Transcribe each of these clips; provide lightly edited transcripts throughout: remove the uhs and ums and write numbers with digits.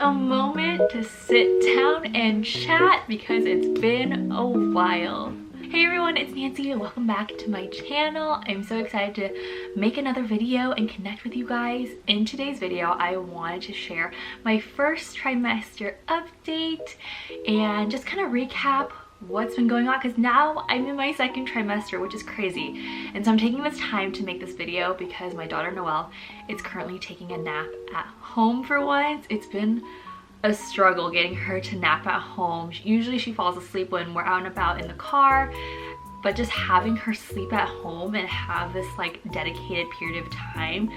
a moment to sit down and chat because it's been a while. Hey everyone, it's Nancy and welcome back to my channel. I'm so excited to make another video and connect with you guys. In today's video, I wanted to share my first trimester update and just kind of recap what's been going on, because now I'm in my second trimester, which is crazy. And so I'm taking this time to make this video because my daughter Noelle is currently taking a nap at home for once. It's been a struggle getting her to nap at home. Usually she falls asleep when we're out and about in the car, but just having her sleep at home and have this like dedicated period of time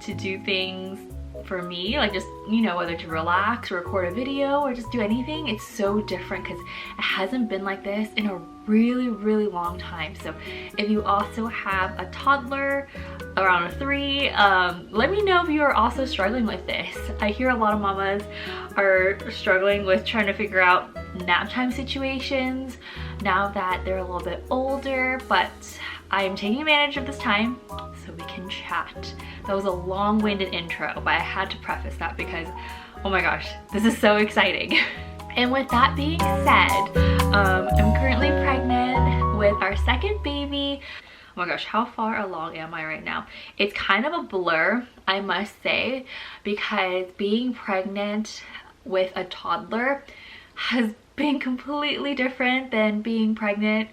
to do things for me, like just, you know, whether to relax or record a video or just do anything, it's so different because it hasn't been like this in a really long time. So if you also have a toddler around a 3, let me know if you are also struggling with this. I hear a lot of mamas are struggling with trying to figure out nap time situations now that they're a little bit older, but I am taking advantage of this time so we can chat. That was a long-winded intro, but I had to preface that because, oh my gosh, this is so exciting. And with that being said, I'm currently pregnant with our second baby. Oh my gosh, how far along am I right now? It's kind of a blur, I must say, because being pregnant with a toddler has been completely different than being pregnant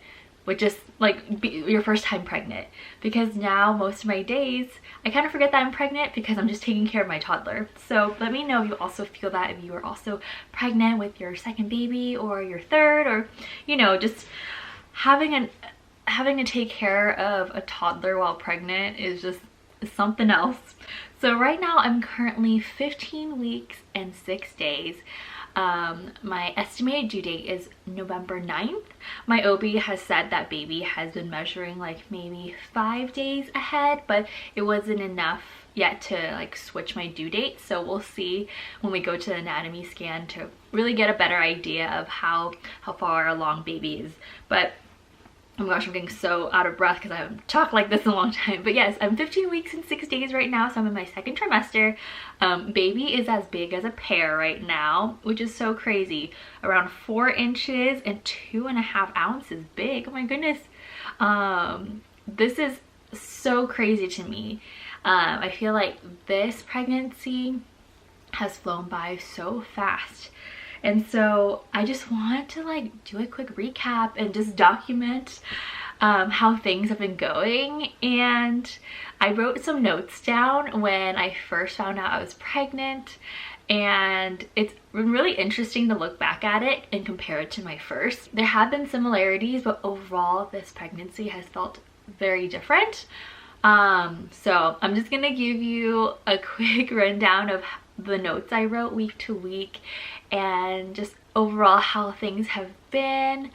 with just like your first time pregnant, because now most of my days I kind of forget that I'm pregnant because I'm just taking care of my toddler. So let me know if you also feel that, if you are also pregnant with your second baby or your third, or you know, just having to take care of a toddler while pregnant is just something else. So right now I'm currently 15 weeks and 6 days. My estimated due date is November 9th. My OB has said that baby has been measuring like maybe 5 days ahead, but it wasn't enough yet to like switch my due date. So we'll see when we go to the anatomy scan to really get a better idea of how far along baby is. But oh my gosh, I'm getting so out of breath because I haven't talked like this in a long time. But yes, I'm 15 weeks and 6 days right now, so I'm in my second trimester. Baby is as big as a pear right now, which is so crazy. Around 4 inches and 2.5 ounces big. Oh my goodness. This is so crazy to me. I feel like this pregnancy has flown by so fast. And so I just wanted to like do a quick recap and just document how things have been going. And I wrote some notes down when I first found out I was pregnant, and it's been really interesting to look back at it and compare it to my first. There have been similarities, but overall this pregnancy has felt very different. So I'm just gonna give you a quick rundown of the notes I wrote week to week and just overall how things have been.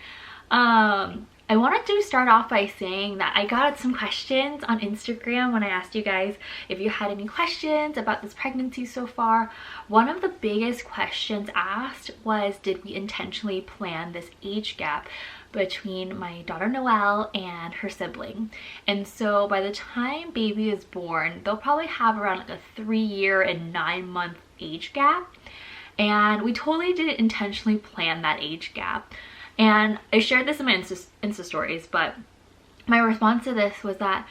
I wanted to start off by saying that I got some questions on Instagram when I asked you guys if you had any questions about this pregnancy so far. One of the biggest questions asked was, did we intentionally plan this age gap between my daughter Noelle and her sibling? And so by the time baby is born, they'll probably have around like a 3-year and 9-month age gap. And we totally didn't intentionally plan that age gap. And I shared this in my Insta stories, but my response to this was that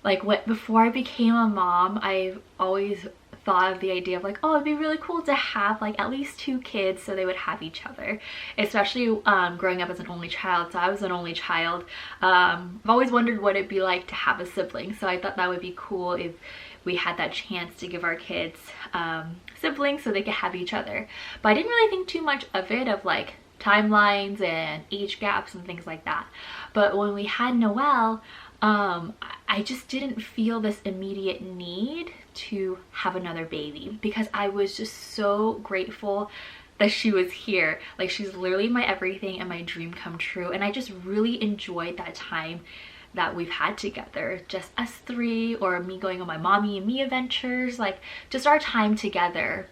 like before I became a mom, I've always thought of the idea of like, oh, it'd be really cool to have like at least 2 kids so they would have each other, especially growing up as an only child. So I was an only child. I've always wondered what it'd be like to have a sibling, so I thought that would be cool if we had that chance to give our kids siblings so they could have each other. But I didn't really think too much of it, of like timelines and age gaps and things like that. But when we had Noelle, I just didn't feel this immediate need to have another baby because I was just so grateful that she was here. Like, she's literally my everything and my dream come true, and I just really enjoyed that time that we've had together, just us 3, or me going on my mommy and me adventures, like just our time together.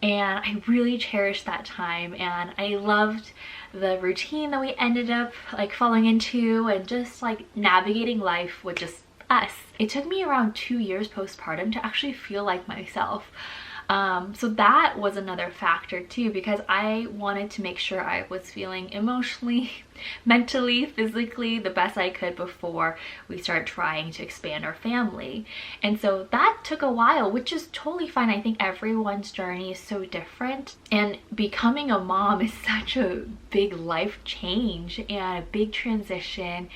And I really cherished that time, and I loved the routine that we ended up like falling into and just like navigating life with just us. It took me around 2 years postpartum to actually feel like myself. So that was another factor too, because I wanted to make sure I was feeling emotionally, mentally, physically the best I could before we started trying to expand our family. And so that took a while, which is totally fine. I think everyone's journey is so different, and becoming a mom is such a big life change and a big transition,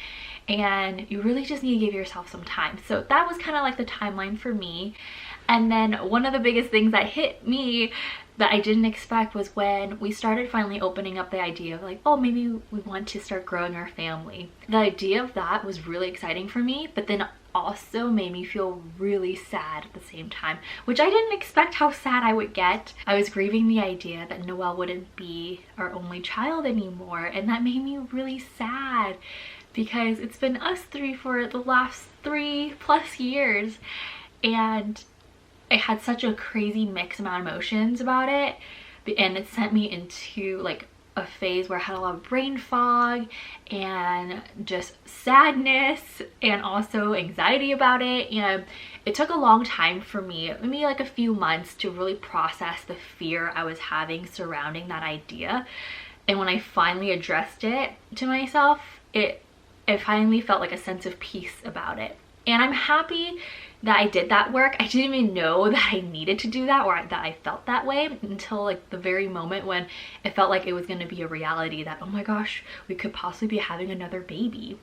and you really just need to give yourself some time. So that was kind of like the timeline for me. And then one of the biggest things that hit me that I didn't expect was when we started finally opening up the idea of like, oh, maybe we want to start growing our family. The idea of that was really exciting for me, but then also made me feel really sad at the same time, which I didn't expect how sad I would get. I was grieving the idea that Noelle wouldn't be our only child anymore, and that made me really sad because it's been us three for the last 3+ years, and I had such a crazy mixed amount of emotions about it, and it sent me into like a phase where I had a lot of brain fog and just sadness and also anxiety about it. And it took a long time for me, maybe like a few months, to really process the fear I was having surrounding that idea. And when I finally addressed it to myself, it finally felt like a sense of peace about it. And I'm happy that I did that work. I didn't even know that I needed to do that, or that I felt that way, until like the very moment when it felt like it was going to be a reality that, oh my gosh, we could possibly be having another baby.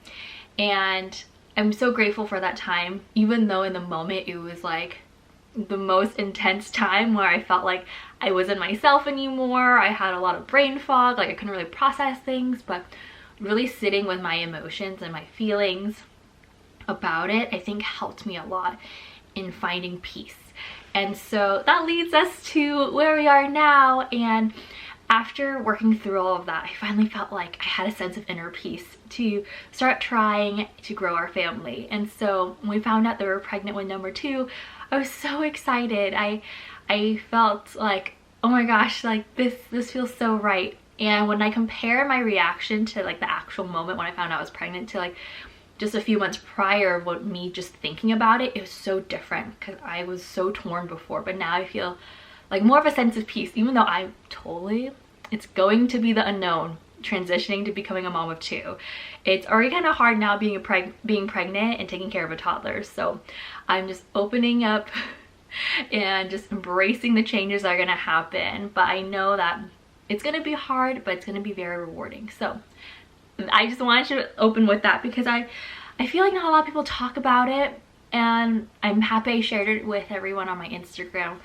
And I'm so grateful for that time, even though in the moment it was like the most intense time where I felt like I wasn't myself anymore. I had a lot of brain fog, like I couldn't really process things, but really sitting with my emotions and my feelings about it, I think helped me a lot in finding peace. And so that leads us to where we are now. And after working through all of that, I finally felt like I had a sense of inner peace to start trying to grow our family. And so when we found out that we were pregnant with number 2, I was so excited. I felt like, oh my gosh, like this feels so right. And when I compare my reaction to like the actual moment when I found out I was pregnant to like just a few months prior, what me just thinking about it, it was so different, because I was so torn before. But now I feel like more of a sense of peace, even though it's going to be the unknown, transitioning to becoming a mom of 2. It's already kind of hard now being pregnant and taking care of a toddler. So I'm just opening up and just embracing the changes that are going to happen. But I know that it's going to be hard, but it's going to be very rewarding. So I just wanted to open with that because I feel like not a lot of people talk about it, and I'm happy I shared it with everyone on my Instagram.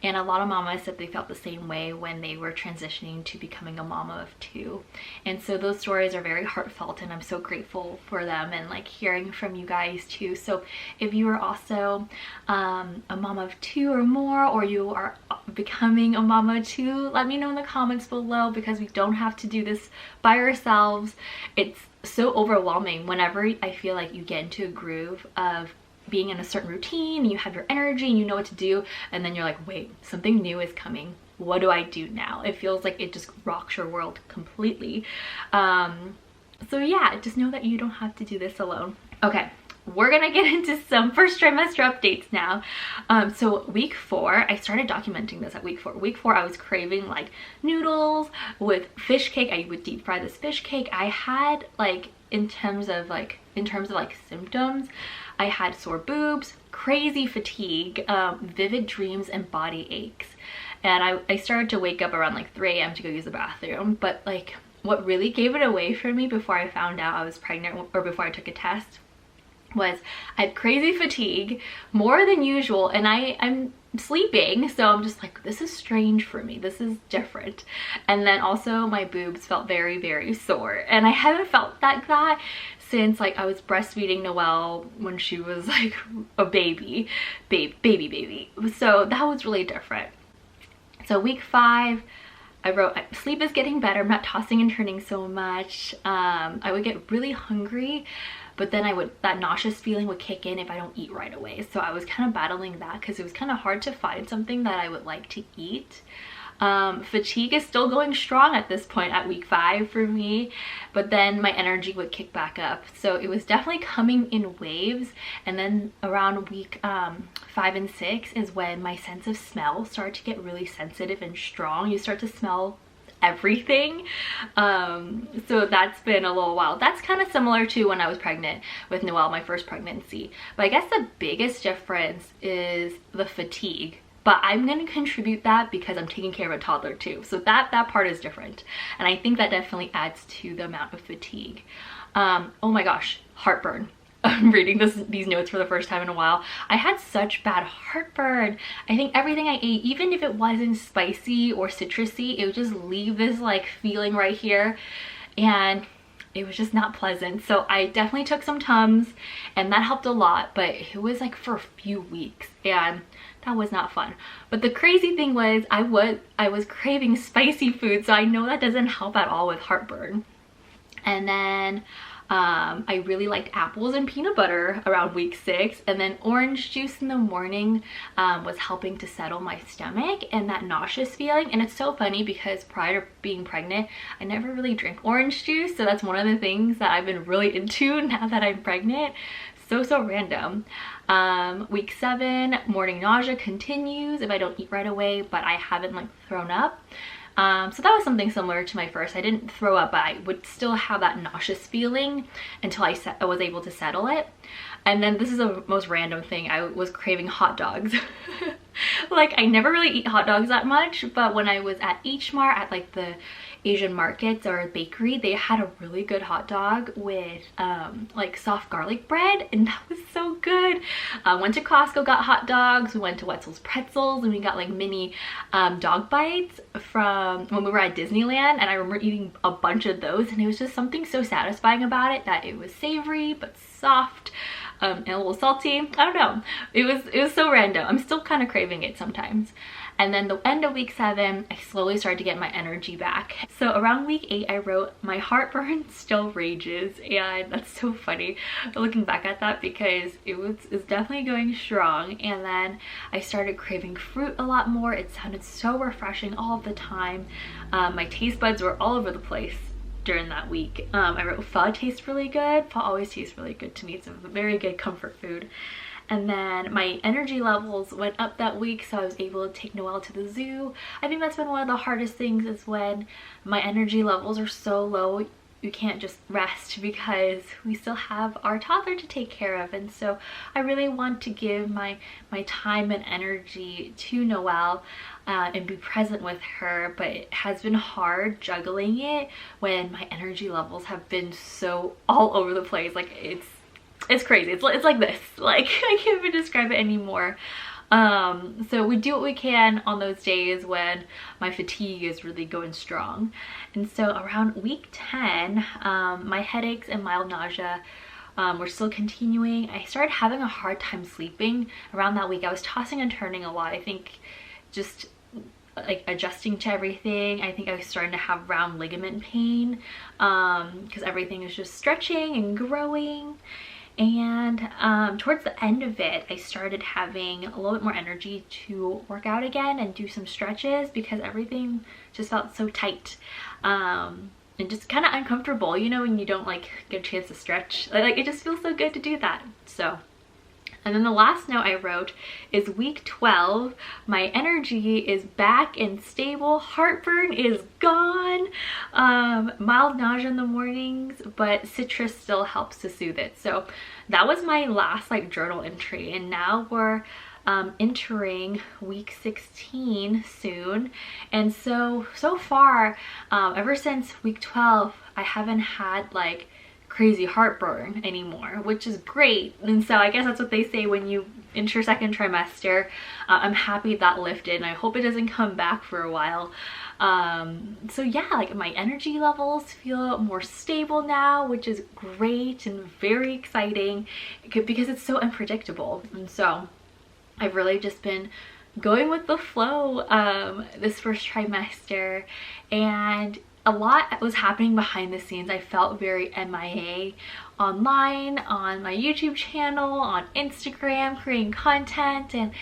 And a lot of mamas said they felt the same way when they were transitioning to becoming a mama of 2. And so those stories are very heartfelt, and I'm so grateful for them, and like hearing from you guys too. So if you are also a mama of 2 or more, or you are becoming a mama of 2, let me know in the comments below, because we don't have to do this by ourselves. It's so overwhelming whenever I feel like you get into a groove of being in a certain routine, you have your energy and you know what to do, and then you're like, wait, something new is coming. What do I do now? It feels like it just rocks your world completely. So yeah, just know that you don't have to do this alone. Okay, we're gonna get into some first trimester updates now. So week 4, I started documenting this at week 4. Week 4, I was craving like noodles with fish cake. I would deep fry this fish cake. I had like, in terms of symptoms, I had sore boobs, crazy fatigue, vivid dreams, and body aches. And I started to wake up around like 3 a.m. to go use the bathroom. But like, what really gave it away for me before I found out I was pregnant, or before I took a test, was I had crazy fatigue, more than usual, and I'm sleeping, so I'm just like, this is strange for me, this is different. And then also my boobs felt very, very sore, and I haven't felt that since like I was breastfeeding Noelle when she was like a baby. So that was really different. So week 5, I wrote, sleep is getting better, I'm not tossing and turning so much. I would get really hungry, but then that nauseous feeling would kick in if I don't eat right away. So I was kind of battling that, because it was kind of hard to find something that I would like to eat. Fatigue is still going strong at this point at week 5 for me, but then my energy would kick back up. So it was definitely coming in waves. And then around week 5 and 6 is when my sense of smell started to get really sensitive and strong. You start to smell everything. So that's been a little while. That's kind of similar to when I was pregnant with Noelle, my first pregnancy. But I guess the biggest difference is the fatigue. But I'm going to contribute that because I'm taking care of a toddler too. So that part is different. And I think that definitely adds to the amount of fatigue. Oh my gosh, heartburn. I'm reading these notes for the first time in a while. I had such bad heartburn. I think everything I ate, even if it wasn't spicy or citrusy, it would just leave this like feeling right here. And it was just not pleasant. So I definitely took some Tums and that helped a lot, but it was like for a few weeks and that was not fun. But the crazy thing was I was craving spicy food, so I know that doesn't help at all with heartburn. And then I really liked apples and peanut butter around week 6, and then orange juice in the morning was helping to settle my stomach and that nauseous feeling. And it's so funny because prior to being pregnant, I never really drank orange juice, so that's one of the things that I've been really into now that I'm pregnant. So random. Week 7, morning nausea continues if I don't eat right away, but I haven't like thrown up. So that was something similar to my first. I didn't throw up, but I would still have that nauseous feeling until I was able to settle it. And then this is the most random thing. I was craving hot dogs. Like I never really eat hot dogs that much, but when I was at H Mart at like the Asian markets or bakery, they had a really good hot dog with like soft garlic bread, and that was so good. Went to Costco, got hot dogs. We went to Wetzel's Pretzels and we got like mini dog bites from when we were at Disneyland, and I remember eating a bunch of those, and it was just something so satisfying about it that it was savory but soft. And a little salty. I don't know. It was so random. I'm still kind of craving it sometimes. And then the end of week 7, I slowly started to get my energy back. So around week 8, I wrote, my heartburn still rages. And that's so funny looking back at that because it's definitely going strong. And then I started craving fruit a lot more. It sounded so refreshing all the time. My taste buds were all over the place during that week. I wrote, pho tastes really good. Pho always tastes really good to me. It's a very good comfort food. And then my energy levels went up that week, so I was able to take Noelle to the zoo. I think that's been one of the hardest things, is when my energy levels are so low, you can't just rest because we still have our toddler to take care of. And so I really want to give my time and energy to Noelle and be present with her, but it has been hard juggling it when my energy levels have been so all over the place. Like it's crazy. It's like this. Like I can't even describe it anymore. So we do what we can on those days when my fatigue is really going strong. And so around week 10, my headaches and mild nausea were still continuing. I started having a hard time sleeping around that week. I was tossing and turning a lot. I think just like adjusting to everything. I think I was starting to have round ligament pain because everything is just stretching and growing. And towards the end of it, I started having a little bit more energy to work out again and do some stretches because everything just felt so tight and just kind of uncomfortable, you know, when you don't like get a chance to stretch. Like it just feels so good to do that. So, and then the last note I wrote is week 12. My energy is back and stable. Heartburn is gone. Mild nausea in the mornings, but citrus still helps to soothe it. So that was my last like journal entry. And now we're entering week 16 soon. And so far, ever since week 12, I haven't had like crazy heartburn anymore, which is great. And so I guess that's what they say when you enter second trimester. I'm happy that lifted, and I hope it doesn't come back for a while. So yeah, like my energy levels feel more stable now, which is great and very exciting because it's so unpredictable. And so I've really just been going with the flow this first trimester, and a lot was happening behind the scenes. I felt very MIA online, on my YouTube channel, on Instagram, creating content, and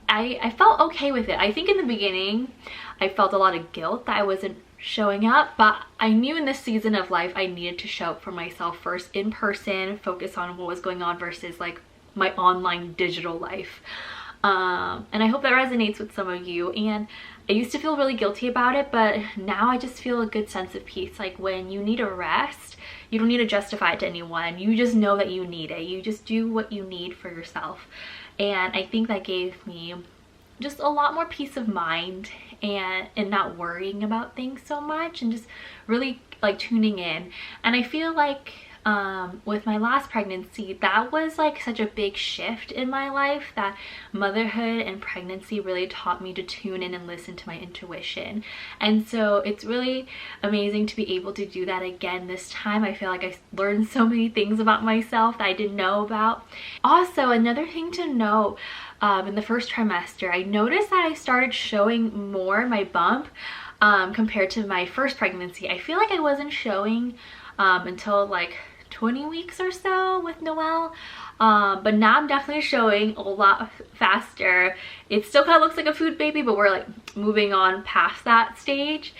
I felt okay with it. I think in the beginning I felt a lot of guilt that I wasn't showing up, but I knew in this season of life I needed to show up for myself first in person, focus on what was going on versus like my online digital life. And I hope that resonates with some of you. And I used to feel really guilty about it, but now I just feel a good sense of peace. Like when you need a rest, you don't need to justify it to anyone. You just know that you need it. You just do what you need for yourself. And I think that gave me just a lot more peace of mind and not worrying about things so much and just really like tuning in. And I feel like with my last pregnancy, that was like such a big shift in my life, that motherhood and pregnancy really taught me to tune in and listen to my intuition. And so it's really amazing to be able to do that again this time. I feel like I learned so many things about myself that I didn't know about. Also, another thing to know, in the first trimester, I noticed that I started showing more my bump compared to my first pregnancy. I feel like I wasn't showing until like 20 weeks or so with Noelle, but now I'm definitely showing a lot faster. It still kind of looks like a food baby, but we're like moving on past that stage.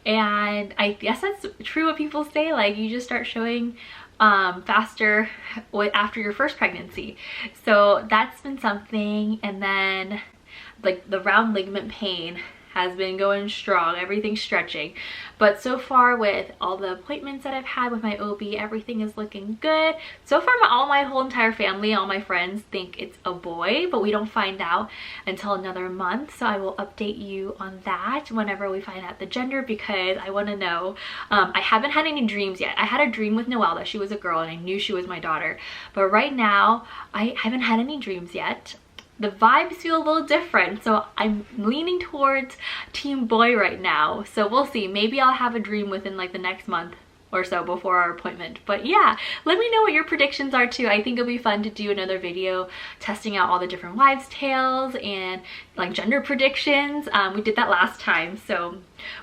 And I guess that's true what people say, like you just start showing faster after your first pregnancy. So that's been something. And then like the round ligament pain has been going strong, everything's stretching. But so far with all the appointments that I've had with my OB, everything is looking good. So far my whole entire family, all my friends think it's a boy, but we don't find out until another month. So I will update you on that whenever we find out the gender, because I want to know. I haven't had any dreams yet. I had a dream with Noelle that she was a girl and I knew she was my daughter. But right now, I haven't had any dreams yet. The vibes feel a little different, so I'm leaning towards team boy right now. So we'll see. Maybe I'll have a dream within like the next month or so before our appointment. But yeah, let me know what your predictions are too. I think it'll be fun to do another video testing out all the different wives' tales and like gender predictions. We did that last time, so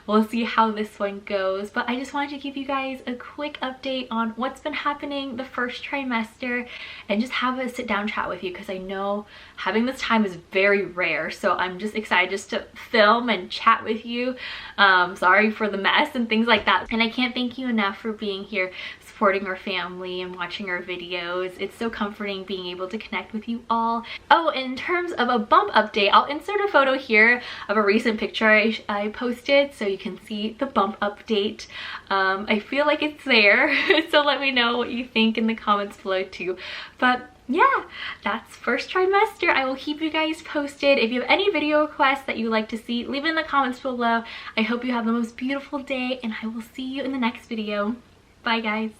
we'll see how this one goes. But I just wanted to give you guys a quick update on what's been happening the first trimester and just have a sit down chat with you, because I know having this time is very rare. So I'm just excited just to film and chat with you. Sorry for the mess and things like that. And I can't thank you enough for being here, supporting our family and watching our videos. It's so comforting being able to connect with you all. Oh, in terms of a bump update, I'll insert a photo here of a recent picture I posted so you can see the bump update. I feel like it's there, so let me know what you think in the comments below too. But yeah, that's first trimester. I will keep you guys posted. If you have any video requests that you'd like to see, leave it in the comments below. I hope you have the most beautiful day, and I will see you in the next video. Bye guys.